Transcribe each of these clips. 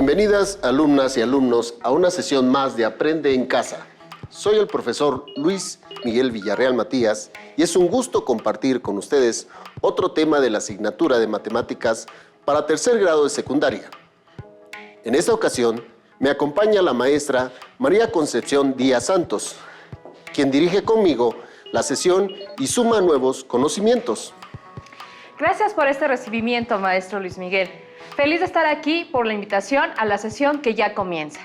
Bienvenidas alumnas y alumnos a una sesión más de Aprende en Casa. Soy el profesor Luis Miguel Villarreal Matías y es un gusto compartir con ustedes otro tema de la asignatura de Matemáticas para tercer grado de secundaria. En esta ocasión me acompaña la maestra María Concepción Díaz Santos, quien dirige conmigo la sesión y suma nuevos conocimientos. Gracias por este recibimiento, maestro Luis Miguel. Feliz de estar aquí por la invitación a la sesión que ya comienza.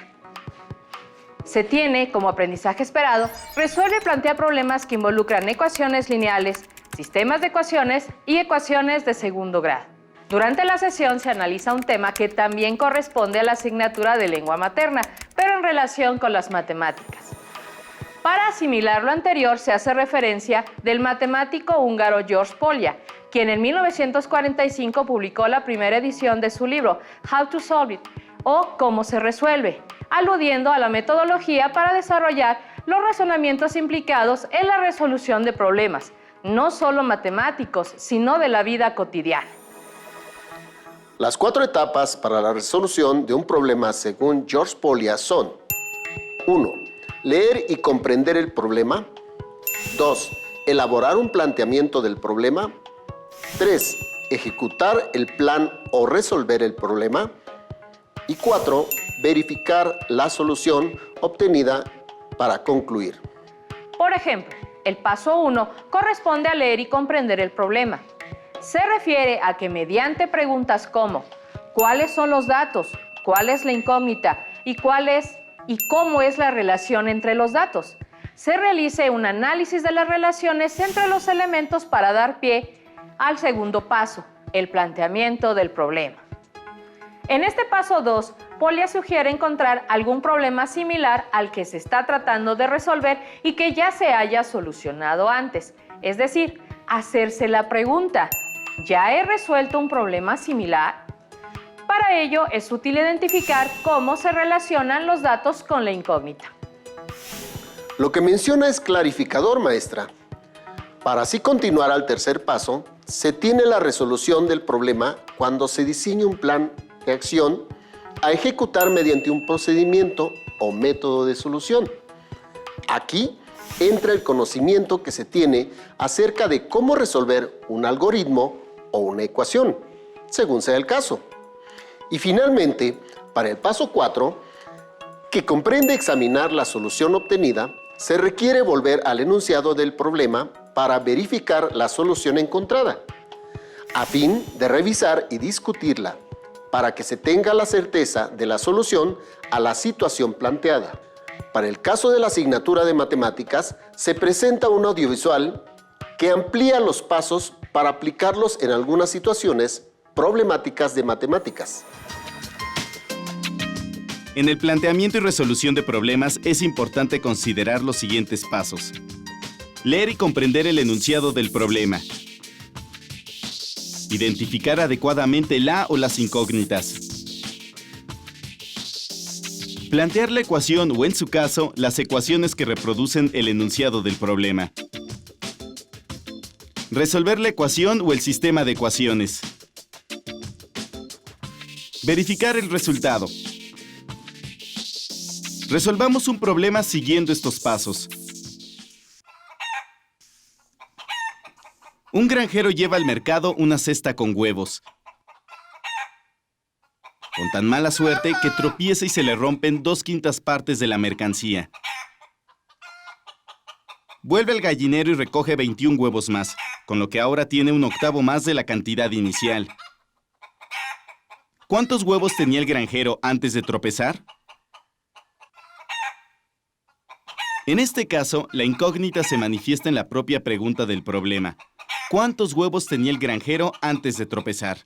Se tiene como aprendizaje esperado, resuelve y plantea problemas que involucran ecuaciones lineales, sistemas de ecuaciones y ecuaciones de segundo grado. Durante la sesión se analiza un tema que también corresponde a la asignatura de lengua materna, pero en relación con las matemáticas. Para asimilar lo anterior se hace referencia del matemático húngaro George Polya, quien en 1945 publicó la primera edición de su libro How to Solve It, o Cómo se resuelve, aludiendo a la metodología para desarrollar los razonamientos implicados en la resolución de problemas, no solo matemáticos, sino de la vida cotidiana. Las 4 etapas para la resolución de un problema según George Polya son: 1. Leer y comprender el problema. 2. Elaborar un planteamiento del problema. 3. Ejecutar el plan o resolver el problema. Y 4. Verificar la solución obtenida para concluir. Por ejemplo, el paso 1 corresponde a leer y comprender el problema. Se refiere a que mediante preguntas como ¿cuáles son los datos? ¿Cuál es la incógnita? ¿Y cómo es la relación entre los datos? Se realice un análisis de las relaciones entre los elementos para dar pie al segundo paso, el planteamiento del problema. En este paso 2, Polya sugiere encontrar algún problema similar al que se está tratando de resolver y que ya se haya solucionado antes. Es decir, hacerse la pregunta, ¿ya he resuelto un problema similar? Para ello es útil identificar cómo se relacionan los datos con la incógnita. Lo que menciona es clarificador, maestra. Para así continuar al tercer paso, se tiene la resolución del problema cuando se diseña un plan de acción a ejecutar mediante un procedimiento o método de solución. Aquí entra el conocimiento que se tiene acerca de cómo resolver un algoritmo o una ecuación, según sea el caso. Y finalmente, para el paso 4, que comprende examinar la solución obtenida, se requiere volver al enunciado del problema para verificar la solución encontrada, a fin de revisar y discutirla, para que se tenga la certeza de la solución a la situación planteada. Para el caso de la asignatura de matemáticas, se presenta un audiovisual que amplía los pasos para aplicarlos en algunas situaciones problemáticas de matemáticas. En el planteamiento y resolución de problemas es importante considerar los siguientes pasos. Leer y comprender el enunciado del problema. Identificar adecuadamente la o las incógnitas. Plantear la ecuación o, en su caso, las ecuaciones que reproducen el enunciado del problema. Resolver la ecuación o el sistema de ecuaciones. Verificar el resultado. Resolvamos un problema siguiendo estos pasos. Un granjero lleva al mercado una cesta con huevos. Con tan mala suerte que tropieza y se le rompen 2/5 partes de la mercancía. Vuelve al gallinero y recoge 21 huevos más, con lo que ahora tiene 1/8 más de la cantidad inicial. ¿Cuántos huevos tenía el granjero antes de tropezar? En este caso, la incógnita se manifiesta en la propia pregunta del problema. ¿Cuántos huevos tenía el granjero antes de tropezar?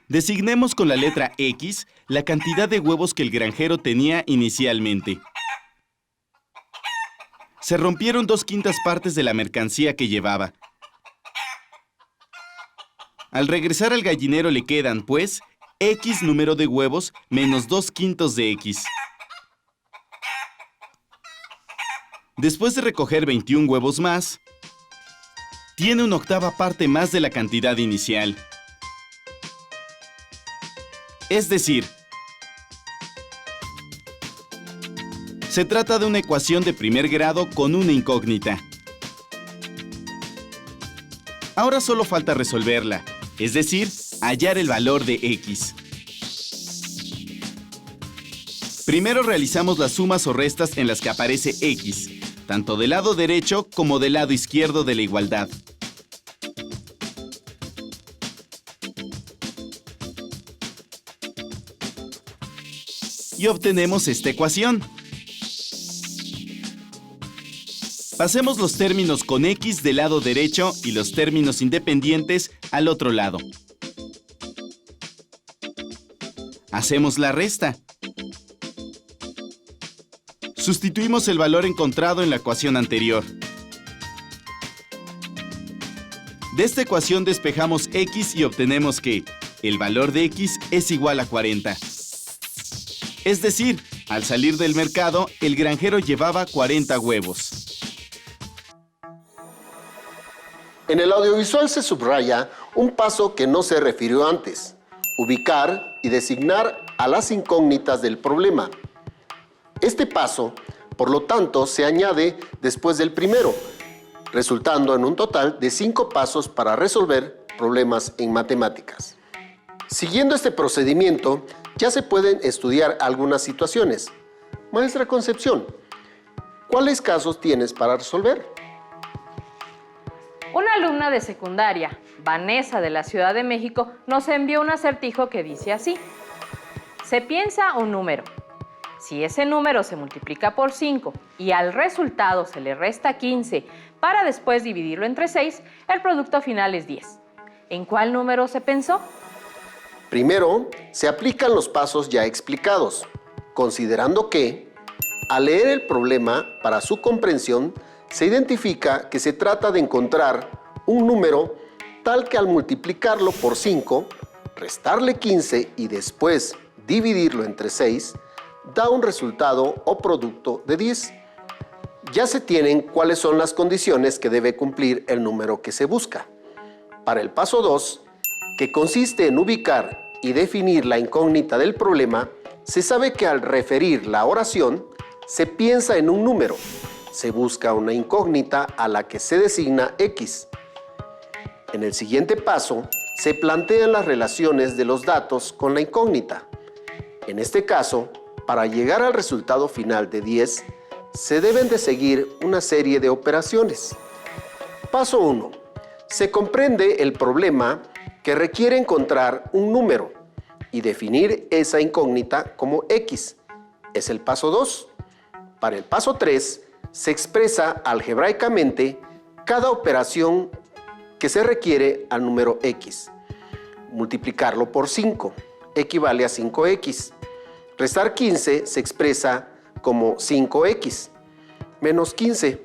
Designemos con la letra X la cantidad de huevos que el granjero tenía inicialmente. Se rompieron 2/5 partes de la mercancía que llevaba. Al regresar al gallinero le quedan, pues, X número de huevos menos 2/5 de X. Después de recoger 21 huevos más, tiene 1/8 parte más de la cantidad inicial. Es decir, se trata de una ecuación de primer grado con una incógnita. Ahora solo falta resolverla, es decir, hallar el valor de x. Primero realizamos las sumas o restas en las que aparece x, tanto del lado derecho como del lado izquierdo de la igualdad. Y obtenemos esta ecuación. Pasemos los términos con x del lado derecho y los términos independientes al otro lado. Hacemos la resta. Sustituimos el valor encontrado en la ecuación anterior. De esta ecuación despejamos x y obtenemos que el valor de x es igual a 40. Es decir, al salir del mercado, el granjero llevaba 40 huevos. En el audiovisual se subraya un paso que no se refirió antes: ubicar y designar a las incógnitas del problema. Este paso, por lo tanto, se añade después del primero, resultando en un total de 5 pasos para resolver problemas en matemáticas. Siguiendo este procedimiento, ya se pueden estudiar algunas situaciones. Maestra Concepción, ¿cuáles casos tienes para resolver? Una alumna de secundaria, Vanessa de la Ciudad de México, nos envió un acertijo que dice así. Se piensa un número. Si ese número se multiplica por 5 y al resultado se le resta 15 para después dividirlo entre 6, el producto final es 10. ¿En cuál número se pensó? Primero, se aplican los pasos ya explicados, considerando que, al leer el problema para su comprensión, se identifica que se trata de encontrar un número tal que al multiplicarlo por 5, restarle 15 y después dividirlo entre 6, da un resultado o producto de 10. Ya se tienen cuáles son las condiciones que debe cumplir el número que se busca. Para el paso 2, que consiste en ubicar y definir la incógnita del problema, se sabe que al referir la oración, se piensa en un número. Se busca una incógnita a la que se designa x. En el siguiente paso, se plantean las relaciones de los datos con la incógnita. En este caso, para llegar al resultado final de 10, se deben de seguir una serie de operaciones. Paso 1. Se comprende el problema que requiere encontrar un número y definir esa incógnita como x. Es el paso 2. Para el paso 3, se expresa algebraicamente cada operación que se requiere al número x. Multiplicarlo por 5 equivale a 5x. Restar 15 se expresa como 5x menos 15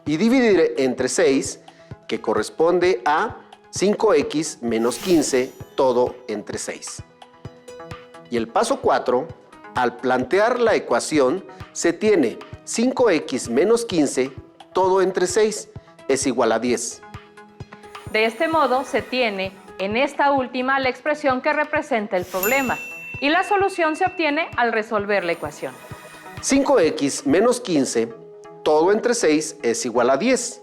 y dividir entre 6, que corresponde a 5x menos 15, todo entre 6. Y el paso 4, al plantear la ecuación, se tiene 5x menos 15, todo entre 6, es igual a 10. De este modo, se tiene en esta última la expresión que representa el problema y la solución se obtiene al resolver la ecuación. 5x menos 15, todo entre 6, es igual a 10.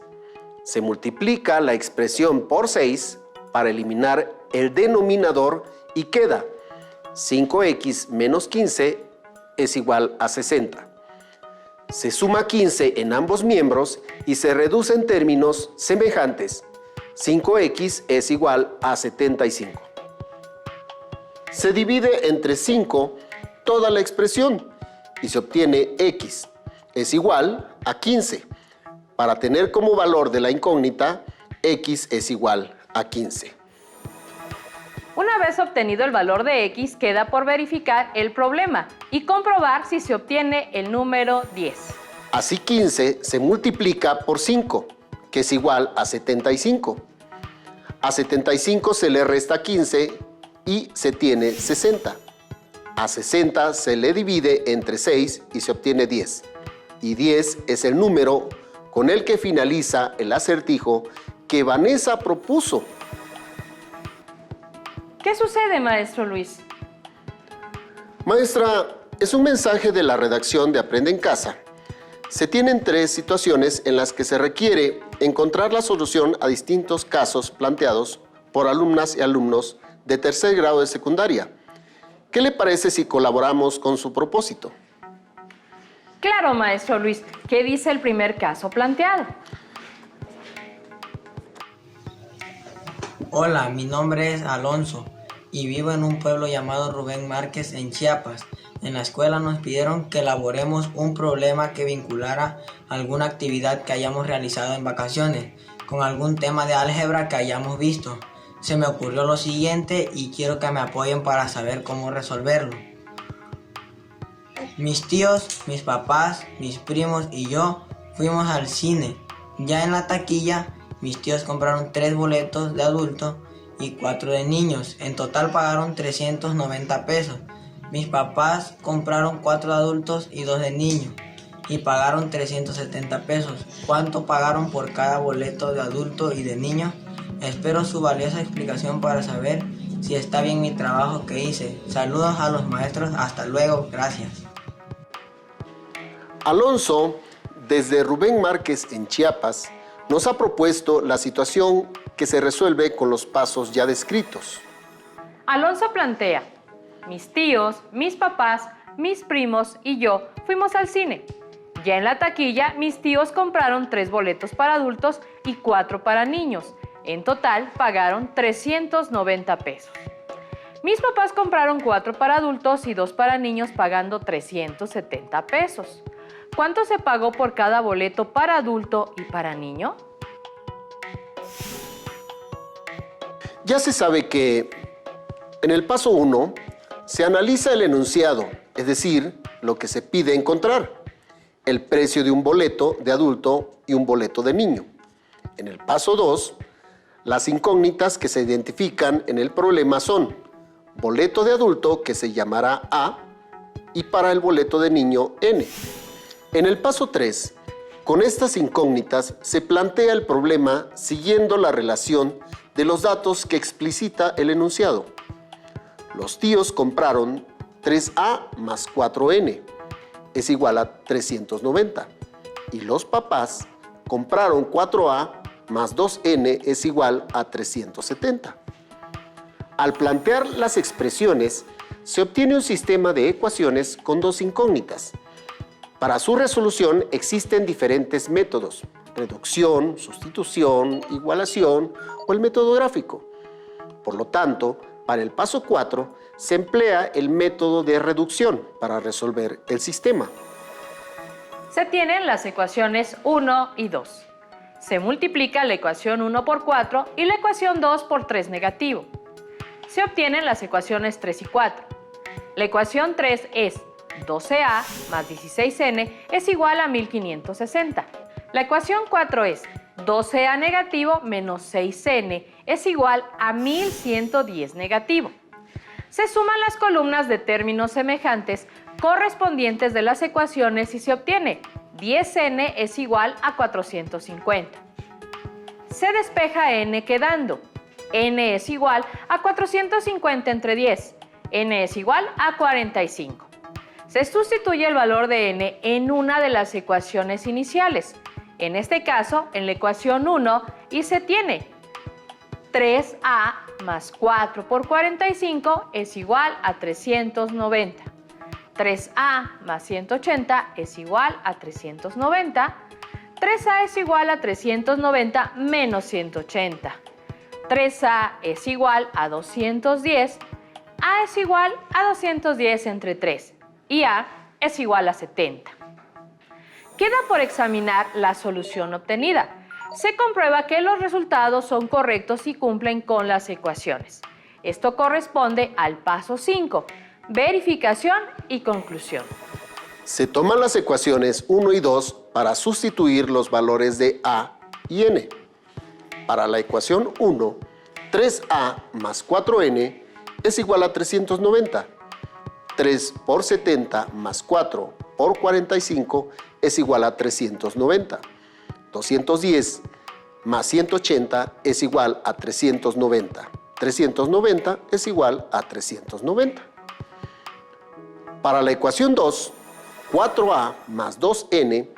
Se multiplica la expresión por 6 para eliminar el denominador y queda 5x menos 15 es igual a 60. Se suma 15 en ambos miembros y se reduce en términos semejantes. 5x es igual a 75. Se divide entre 5 toda la expresión y se obtiene x es igual a 15. Para tener como valor de la incógnita, x es igual a 15. Una vez obtenido el valor de x, queda por verificar el problema y comprobar si se obtiene el número 10. Así 15 se multiplica por 5, que es igual a 75. A 75 se le resta 15 y se tiene 60. A 60 se le divide entre 6 y se obtiene 10. Y 10 es el número con el que finaliza el acertijo que Vanessa propuso. ¿Qué sucede, maestro Luis? Maestra, es un mensaje de la redacción de Aprende en Casa. Se tienen 3 situaciones en las que se requiere encontrar la solución a distintos casos planteados por alumnas y alumnos de tercer grado de secundaria. ¿Qué le parece si colaboramos con su propósito? Claro, maestro Luis. ¿Qué dice el primer caso planteado? Hola, mi nombre es Alonso y vivo en un pueblo llamado Rubén Márquez en Chiapas. En la escuela nos pidieron que elaboremos un problema que vinculara alguna actividad que hayamos realizado en vacaciones con algún tema de álgebra que hayamos visto. Se me ocurrió lo siguiente y quiero que me apoyen para saber cómo resolverlo. Mis tíos, mis papás, mis primos y yo fuimos al cine. Ya en la taquilla, mis tíos compraron 3 boletos de adulto y 4 de niños. En total pagaron 390 pesos. Mis papás compraron 4 de adultos y 2 de niños y pagaron 370 pesos. ¿Cuánto pagaron por cada boleto de adulto y de niño? Espero su valiosa explicación para saber si está bien mi trabajo que hice. Saludos a los maestros. Hasta luego. Gracias. Alonso, desde Rubén Márquez en Chiapas, nos ha propuesto la situación que se resuelve con los pasos ya descritos. Alonso plantea: mis tíos, mis papás, mis primos y yo fuimos al cine. Ya en la taquilla, mis tíos compraron 3 boletos para adultos y 4 para niños. En total, pagaron 390 pesos. Mis papás compraron 4 para adultos y 2 para niños, pagando 370 pesos. ¿Cuánto se pagó por cada boleto para adulto y para niño? Ya se sabe que en el paso 1 se analiza el enunciado, es decir, lo que se pide encontrar, el precio de un boleto de adulto y un boleto de niño. En el paso 2, las incógnitas que se identifican en el problema son boleto de adulto, que se llamará A, y para el boleto de niño, N. En el paso 3, con estas incógnitas se plantea el problema siguiendo la relación de los datos que explicita el enunciado. Los tíos compraron 3A más 4N, es igual a 390. Y los papás compraron 4A más 2N, es igual a 370. Al plantear las expresiones, se obtiene un sistema de ecuaciones con 2 incógnitas. Para su resolución existen diferentes métodos: reducción, sustitución, igualación o el método gráfico. Por lo tanto, para el paso 4 se emplea el método de reducción para resolver el sistema. Se tienen las ecuaciones 1 y 2. Se multiplica la ecuación 1 por 4 y la ecuación 2 por 3 negativo. Se obtienen las ecuaciones 3 y 4. La ecuación 3 es 12A más 16N es igual a 1560. La ecuación 4 es 12A negativo menos 6N es igual a 1110 negativo. Se suman las columnas de términos semejantes correspondientes de las ecuaciones y se obtiene 10N es igual a 450. Se despeja N quedando N es igual a 450 entre 10. N es igual a 45. Se sustituye el valor de N en una de las ecuaciones iniciales, en este caso en la ecuación 1, y se tiene 3A más 4 por 45 es igual a 390. 3A más 180 es igual a 390. 3A es igual a 390 menos 180. 3A es igual a 210. A es igual a 210 entre 3. Y A es igual a 70. Queda por examinar la solución obtenida. Se comprueba que los resultados son correctos y cumplen con las ecuaciones. Esto corresponde al paso 5, verificación y conclusión. Se toman las ecuaciones 1 y 2 para sustituir los valores de A y N. Para la ecuación 1, 3A más 4N es igual a 390. 3 por 70 más 4 por 45 es igual a 390. 210 más 180 es igual a 390. 390 es igual a 390. Para la ecuación 2, 4a más 2n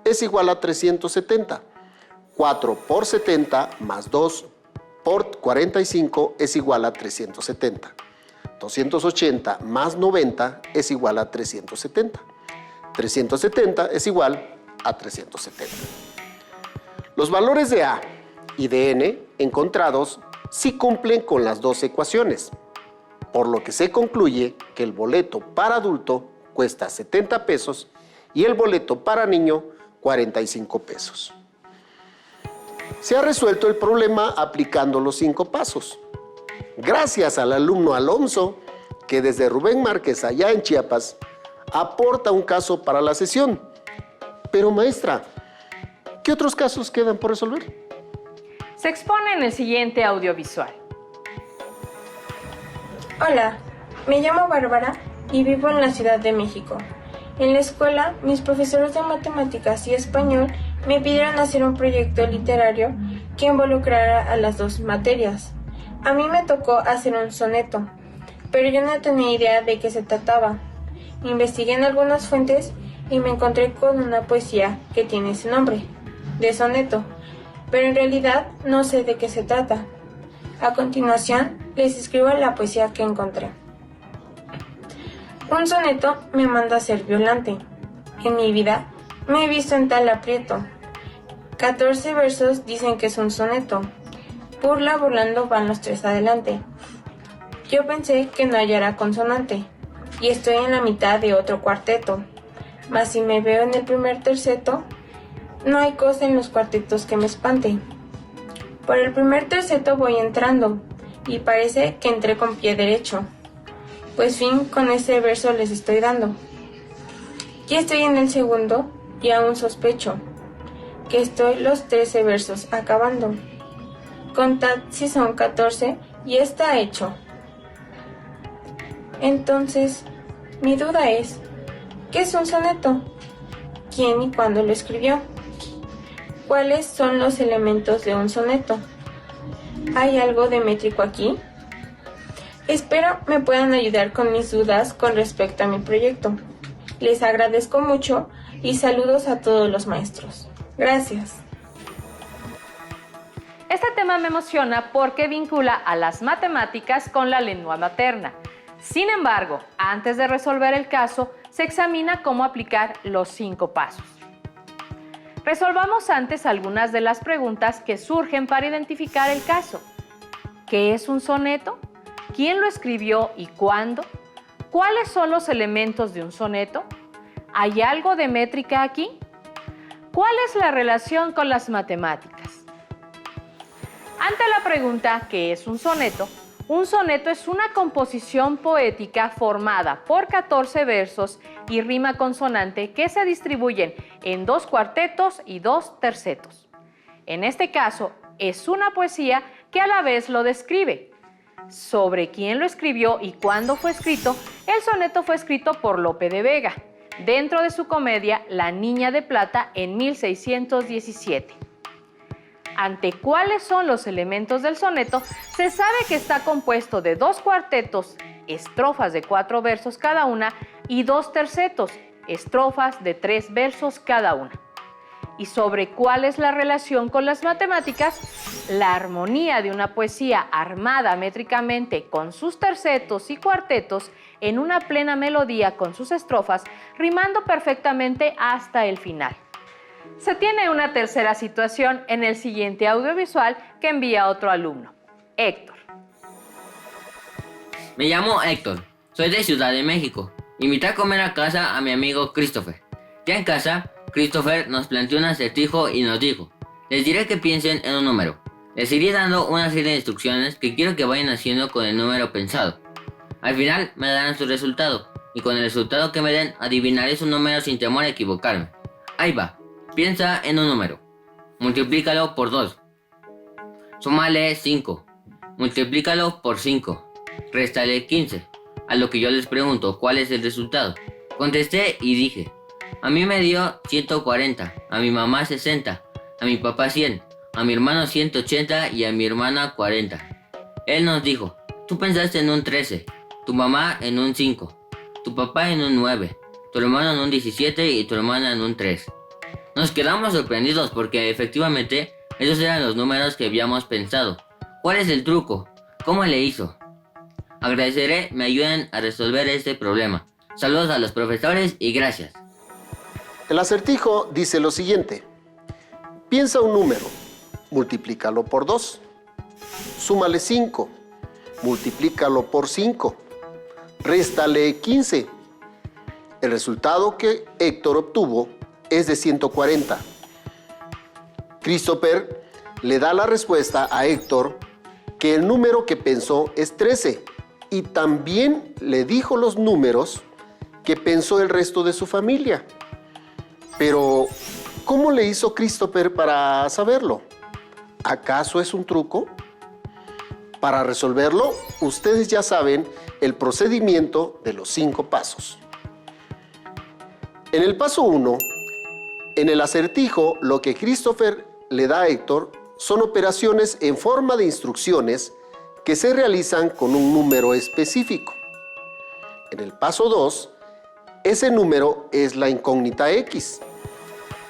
es igual a 370. 4 por 70 más 2 por 45 es igual a 370. 280 más 90 es igual a 370. 370 es igual a 370. Los valores de a y de n encontrados sí cumplen con las dos ecuaciones, por lo que se concluye que el boleto para adulto cuesta 70 pesos y el boleto para niño 45 pesos. Se ha resuelto el problema aplicando los 5 pasos. Gracias al alumno Alonso, que desde Rubén Márquez, allá en Chiapas, aporta un caso para la sesión. Pero maestra, ¿qué otros casos quedan por resolver? Se expone en el siguiente audiovisual. Hola, me llamo Bárbara y vivo en la Ciudad de México. En la escuela, mis profesores de matemáticas y español me pidieron hacer un proyecto literario que involucrara a las dos materias. A mí me tocó hacer un soneto, pero yo no tenía idea de qué se trataba. Investigué en algunas fuentes y me encontré con una poesía que tiene ese nombre, de soneto, pero en realidad no sé de qué se trata. A continuación, les escribo la poesía que encontré. Un soneto me manda a ser violante. En mi vida me he visto en tal aprieto. 14 versos dicen que es un soneto. Burla burlando van los 3 adelante. Yo pensé que no hallara consonante, y estoy en la mitad de otro cuarteto. Mas si me veo en el primer terceto, no hay cosa en los cuartetos que me espante. Por el primer terceto voy entrando, y parece que entré con pie derecho. Pues fin, con ese verso les estoy dando. Ya estoy en el segundo, y aún sospecho que estoy los 13 versos acabando. Contad si son 14, y está hecho. Entonces, mi duda es, ¿qué es un soneto? ¿Quién y cuándo lo escribió? ¿Cuáles son los elementos de un soneto? ¿Hay algo de métrico aquí? Espero me puedan ayudar con mis dudas con respecto a mi proyecto. Les agradezco mucho y saludos a todos los maestros. Gracias. Este tema me emociona porque vincula a las matemáticas con la lengua materna. Sin embargo, antes de resolver el caso, se examina cómo aplicar los 5 pasos. Resolvamos antes algunas de las preguntas que surgen para identificar el caso. ¿Qué es un soneto? ¿Quién lo escribió y cuándo? ¿Cuáles son los elementos de un soneto? ¿Hay algo de métrica aquí? ¿Cuál es la relación con las matemáticas? Ante la pregunta ¿qué es un soneto? Un soneto es una composición poética formada por 14 versos y rima consonante que se distribuyen en 2 cuartetos y 2 tercetos. En este caso, es una poesía que a la vez lo describe. Sobre quién lo escribió y cuándo fue escrito, el soneto fue escrito por Lope de Vega, dentro de su comedia La Niña de Plata en 1617. Ante cuáles son los elementos del soneto, se sabe que está compuesto de 2 cuartetos, estrofas de 4 versos cada una, y 2 tercetos, estrofas de 3 versos cada una. Y sobre cuál es la relación con las matemáticas, la armonía de una poesía armada métricamente con sus tercetos y cuartetos en una plena melodía con sus estrofas, rimando perfectamente hasta el final. Se tiene una tercera situación en el siguiente audiovisual que envía otro alumno, Héctor. Me llamo Héctor, soy de Ciudad de México. Invité a comer a casa a mi amigo Christopher. Ya en casa, Christopher nos planteó un acertijo y nos dijo: les diré que piensen en un número. Les iré dando una serie de instrucciones que quiero que vayan haciendo con el número pensado. Al final me darán su resultado, y con el resultado que me den adivinaré su número sin temor a equivocarme. Ahí va. Piensa en un número. Multiplícalo por 2. Súmale 5. Multiplícalo por 5. Réstale 15. A lo que yo les pregunto, ¿cuál es el resultado? Contesté y dije: a mí me dio 140, a mi mamá 60, a mi papá 100, a mi hermano 180 y a mi hermana 40. Él nos dijo: tú pensaste en un 13, tu mamá en un 5, tu papá en un 9, tu hermano en un 17 y tu hermana en un 3. Nos quedamos sorprendidos porque efectivamente esos eran los números que habíamos pensado. ¿Cuál es el truco? ¿Cómo le hizo? Agradeceré me ayuden a resolver este problema. Saludos a los profesores y gracias. El acertijo dice lo siguiente. Piensa un número, multiplícalo por 2. Súmale 5, multiplícalo por 5. Réstale 15. El resultado que Héctor obtuvo es de 140. Christopher le da la respuesta a Héctor que el número que pensó es 13 y también le dijo los números que pensó el resto de su familia. Pero, ¿cómo le hizo Christopher para saberlo? ¿Acaso es un truco? Para resolverlo, ustedes ya saben el procedimiento de los 5 pasos. En el paso 1, en el acertijo, lo que Christopher le da a Héctor son operaciones en forma de instrucciones que se realizan con un número específico. En el paso 2, ese número es la incógnita X.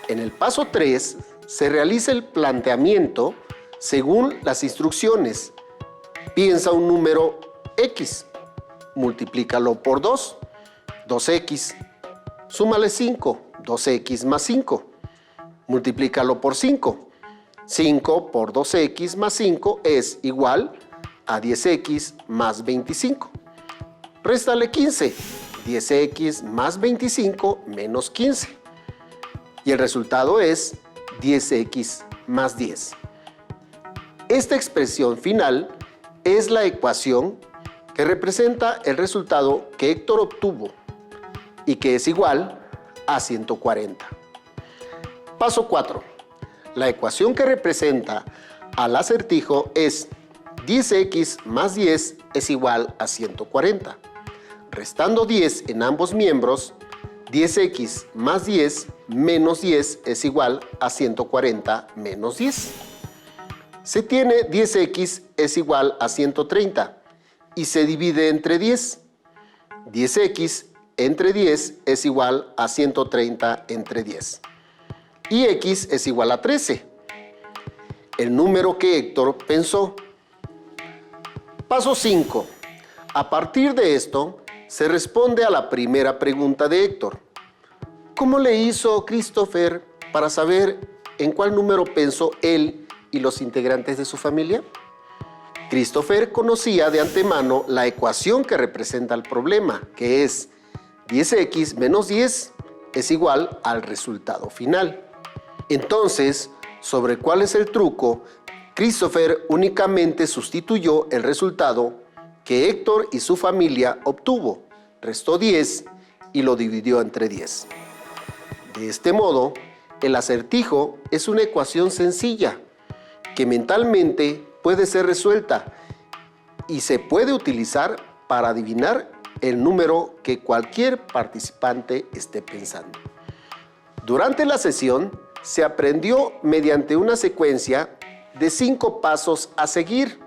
En el paso 3, se realiza el planteamiento según las instrucciones. Piensa un número X, multiplícalo por 2, 2X. Súmale 5, 2X más 5. Multiplícalo por 5. 5 por 2X más 5 es igual a 10X más 25. Réstale 15. 10X más 25 menos 15. Y el resultado es 10X más 10. Esta expresión final es la ecuación que representa el resultado que Héctor obtuvo y que es igual a 140. Paso 4. La ecuación que representa al acertijo es 10x más 10 es igual a 140. Restando 10 en ambos miembros, 10x más 10 menos 10 es igual a 140 menos 10. Se tiene 10x es igual a 130 y se divide entre 10. 10x entre 10 es igual a 130 entre 10. Y x es igual a 13. El número que Héctor pensó. Paso 5. A partir de esto, se responde a la primera pregunta de Héctor. ¿Cómo le hizo Christopher para saber en cuál número pensó él y los integrantes de su familia? Christopher conocía de antemano la ecuación que representa el problema, que es 10x menos 10 es igual al resultado final. Entonces, ¿sobre cuál es el truco? Christopher únicamente sustituyó el resultado que Héctor y su familia obtuvo, restó 10 y lo dividió entre 10. De este modo, el acertijo es una ecuación sencilla que mentalmente puede ser resuelta y se puede utilizar para adivinar el número que cualquier participante esté pensando. Durante la sesión, se aprendió mediante una secuencia de 5 pasos a seguir,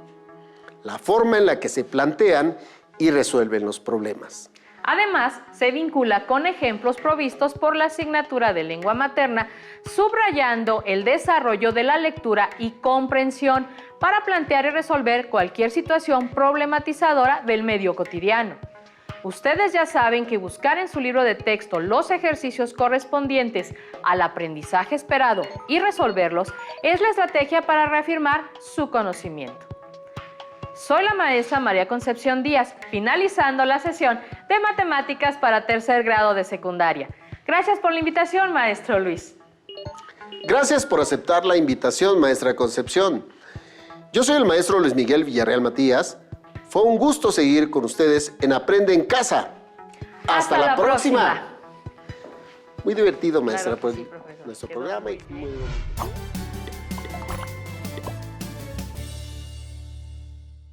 la forma en la que se plantean y resuelven los problemas. Además, se vincula con ejemplos provistos por la asignatura de lengua materna, subrayando el desarrollo de la lectura y comprensión para plantear y resolver cualquier situación problematizadora del medio cotidiano. Ustedes ya saben que buscar en su libro de texto los ejercicios correspondientes al aprendizaje esperado y resolverlos es la estrategia para reafirmar su conocimiento. Soy la maestra María Concepción Díaz, finalizando la sesión de matemáticas para tercer grado de secundaria. Gracias por la invitación, maestro Luis. Gracias por aceptar la invitación, maestra Concepción. Yo soy el maestro Luis Miguel Villarreal Matías. Fue un gusto seguir con ustedes en Aprende en Casa. Hasta la próxima. Muy divertido, maestra, Claro que sí, profesor. nuestro Quedó programa. muy Y muy bonito.